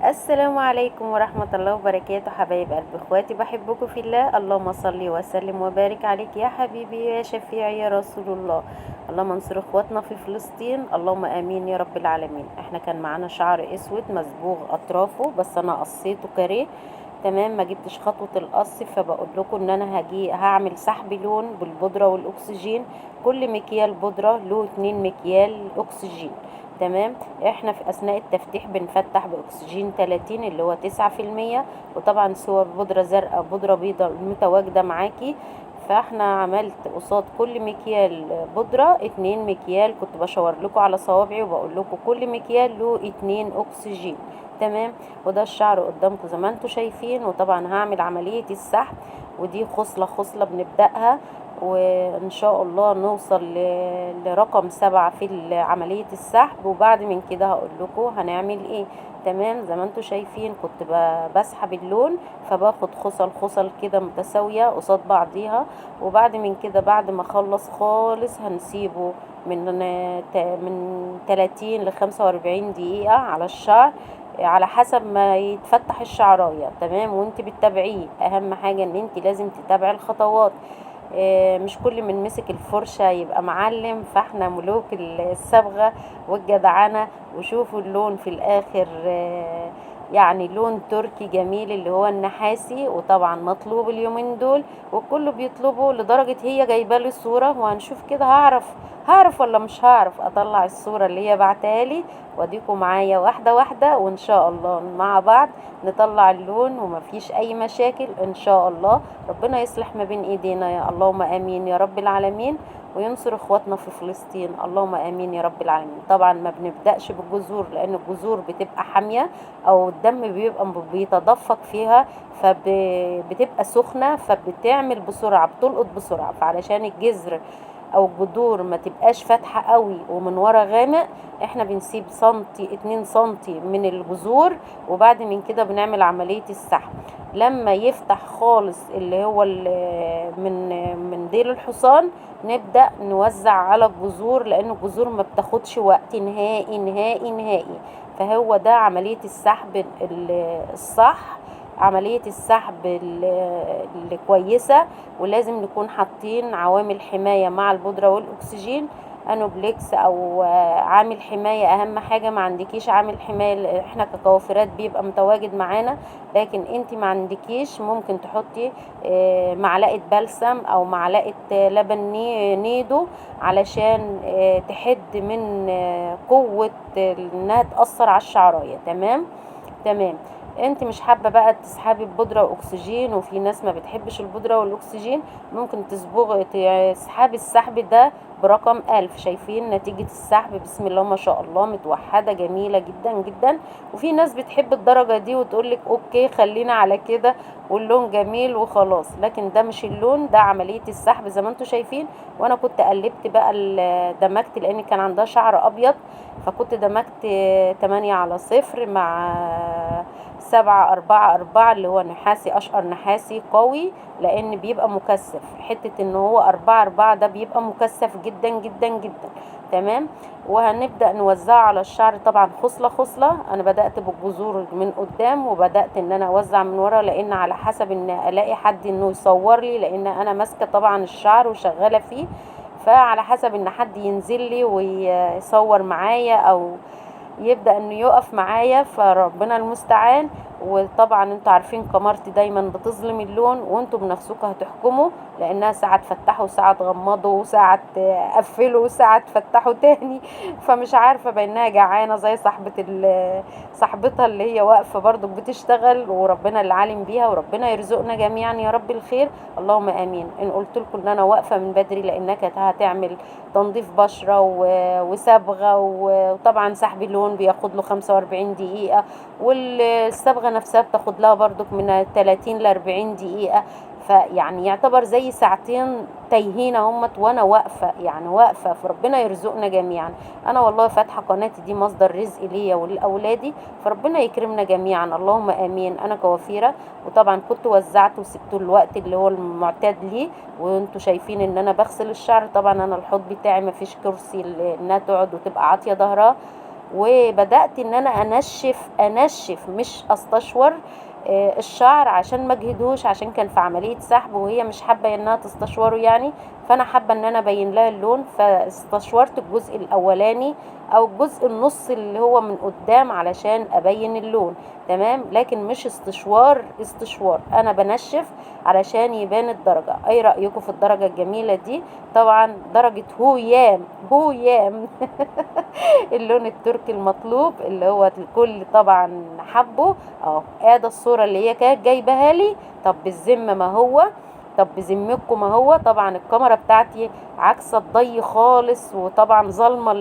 السلام عليكم ورحمة الله وبركاته، حبايب قلب اخواتي، بحبكم في الله. اللهم صل وسلم وبارك عليك يا حبيبي يا شفيعي يا رسول الله. اللهم انصر اخواتنا في فلسطين، اللهم امين يا رب العالمين. احنا كان معانا شعر اسود مصبوغ اطرافه، بس انا قصيته كاريه. تمام، ما جبتش خطوة القص، فبقول لكم ان انا هعمل سحب لون بالبودرة والاكسجين. كل مكيال بودرة له 2 مكيال اكسجين. تمام. احنا في اثناء التفتيح بنفتح باكسجين 30 اللي هو 9%، وطبعا سواء بودرة زرقاء بودرة بيضاء المتواجدة معاكي. فاحنا عملت قصاد كل مكيال بودرة 2 مكيال، كنت بشاور لكم على صوابعي وبقول لكم كل مكيال له 2 اكسجين. تمام. وده الشعر قدامكم زي ما انتم شايفين، وطبعا هعمل عملية السحب، ودي خصلة خصلة بنبدأها، وان شاء الله نوصل لرقم 7 في عملية السحب، وبعد من كده هقول لكم هنعمل ايه. تمام. زي ما انتم شايفين كنت بسحب اللون، فباخد خصل خصل كده متساوية قصاد بعضيها، وبعد من كده بعد ما اخلص خالص هنسيبه من 30 ل 45 دقيقة على الشعر، على حسب ما يتفتح الشعرايه. تمام. وانت بتتابعيه، اهم حاجه ان انت لازم تتابعي الخطوات. مش كل من مسك الفرشة يبقى معلم، فاحنا ملوك الصبغة والجدعنة. وشوفوا اللون في الاخر، يعني لون تركي جميل اللي هو النحاسي، وطبعا مطلوب اليومين دول وكله بيطلبه، لدرجة هي جايبه لي صورة، وهنشوف كده هعرف ولا مش هعرف اطلع الصورة اللي هي بعتها لي، واديكم معايا واحدة واحدة، وان شاء الله مع بعض نطلع اللون ومفيش اي مشاكل ان شاء الله. ربنا يصلح ما بين ايدينا، يا اللهم امين يا رب العالمين، وينصر اخواتنا في فلسطين، اللهم امين يا رب العالمين. طبعا ما بنبداش بالجذور، لان الجذور بتبقى حاميه، او الدم بيبقى بيتدفق فيها، فبتبقى سخنه، فبتعمل بسرعه، بتلقط بسرعه. فعلشان الجذر او الجذور ما تبقاش فاتحه قوي ومن ورا غامق، احنا بنسيب سنتي 2 سنتي من الجذور، وبعد من كده بنعمل عمليه السحب. لما يفتح خالص اللي هو من ديل الحصان، نبدأ نوزع على الجذور، لأن الجذور ما بتاخدش وقت نهائي نهائي نهائي. فهو ده عملية السحب الصح، عملية السحب اللي كويسة. ولازم نكون حاطين عوامل حماية مع البودرة والأكسجين، انوبليكس او عامل حماية. اهم حاجة ما عندكيش عامل حماية، احنا ككوافيرات بيبقى متواجد معانا، لكن انت ما عندكيش، ممكن تحطي معلقة بلسم او معلقة لبن نيدو، علشان تحد من قوة انها تأثر على الشعراية. تمام. تمام. انت مش حابة بقى تسحبي ببودرة واكسجين، وفي ناس ما بتحبش البودرة والاكسجين، ممكن تسحبي السحب ده برقم 1000. شايفين نتيجة السحب؟ بسم الله ما شاء الله، متوحدة جميلة جدا جدا. وفي ناس بتحب الدرجة دي وتقولك اوكي خلينا على كده واللون جميل وخلاص، لكن ده مش اللون، ده عملية السحب زي ما انتوا شايفين. وانا كنت قلبت بقى دمجت، لان كان عندها شعر ابيض، فكنت دمجت 8/0 مع 7/4/4 اللي هو نحاسي، اشقر نحاسي قوي، لان بيبقى مكثف. حتة ان هو 4/4 ده بيبقى مكثف جدا جدا جدا. تمام. وهنبدأ نوزعه على الشعر، طبعا خصلة خصلة. انا بدأت بالجذور من قدام، وبدأت ان انا اوزع من ورا، لان على حسب ان الاقي حد انه يصور لي، لان انا ماسكة طبعا الشعر وشغالة فيه، فعلى حسب ان حد ينزل لي ويصور معايا، او يبدأ انه يقف معايا، فربنا المستعان. وطبعا انتوا عارفين كمارتي دايما بتظلم اللون، وانتوا بنفسكم هتحكموا، لانها ساعة تفتحوا وساعة تغمضوا وساعة تقفلوا وساعة تفتحوا تاني. فمش عارفة بانها جعانة زي صاحبتها اللي هي واقفة برضو بتشتغل، وربنا اللي عالم بيها، وربنا يرزقنا جميعا يا رب الخير، اللهم امين. ان قلت لكم ان انا واقفة من بدري، لانها كانت هتعمل تنظيف بشرة وصبغة، وطبعا سحب اللون بياخد له 45 دقيقة، والصبغة نفسها بتاخد لها برضك من 30 ل 40 دقيقة. فيعني يعتبر زي ساعتين تايهين همت، وانا واقفة يعني واقفة، فربنا يرزقنا جميعا. انا والله فاتحة قناتي دي مصدر رزق ليا ولأولادي، فربنا يكرمنا جميعا، اللهم امين. انا كوافيرة، وطبعا كنت وزعت وسبته الوقت اللي هو المعتاد ليه. وانتوا شايفين ان انا بغسل الشعر، طبعا انا الحوض بتاعي مفيش كرسي انها تقعد وتبقى عاطية ظهرها، وبدأت ان انا انشف مش استشور الشعر عشان ما اجهدهوش، عشان كان في عملية سحب وهي مش حابة انها تستشوره يعني، فانا حابة ان انا ابين لها اللون، فاستشورت الجزء الاولاني او الجزء النص اللي هو من قدام علشان ابين اللون. تمام، لكن مش استشوار، انا بنشف علشان يبان الدرجة. اي رأيكم في الدرجة الجميلة دي؟ طبعا درجة هو يام اللون التركي المطلوب اللي هو الكل طبعا حبه. اهو ادي الصورة اللي هي كانت جايبها لي. طب بالذمة ما هو، طب بذمتكم ما هو طبعا الكاميرا بتاعتي عكس الضي خالص، وطبعا ظالمة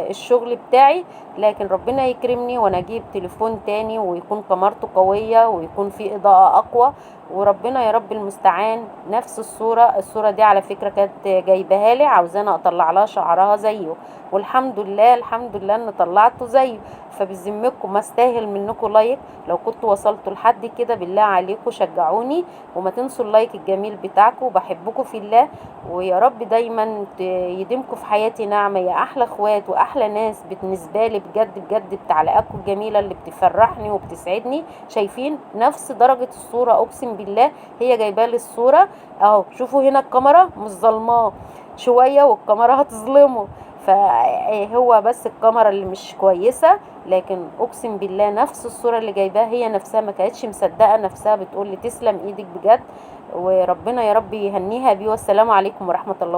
الشغل بتاعي، لكن ربنا يكرمني وانا اجيب تليفون تاني ويكون كاميرته قوية ويكون فيه اضاءة اقوى، وربنا يا رب المستعان. نفس الصورة دي على فكرة كانت جايبها لي، عاوزانا اطلع لها شعرها زيه، والحمد لله الحمد لله ان طلعته زيه. فبذمتكم ما استاهل منكم لايك؟ لو كنتوا وصلتوا لحد كده بالله عليكم شجعوني، وما تنسوا اللايك الجميل بتاعكم، وبحبكم في الله، ويا رب دايما يديمكم في حياتي نعمة يا احلى اخوات واحلى ناس بالنسبة لي بجد بجد، بتعليقاتكم الجميلة اللي بتفرحني وبتسعدني. شايفين نفس درجة الصورة، اقسم بالله هي جايبه لي الصورة اهو. شوفوا هنا الكاميرا مش ظلماه شوية والكاميرا هتظلمه، فهو بس الكاميرا اللي مش كويسة، لكن اقسم بالله نفس الصورة اللي جايباها هي نفسها، ما كانتش مصدقة نفسها، بتقول لي تسلم ايدك بجد، وربنا يا رب يهنيها بيه. والسلام عليكم ورحمة الله.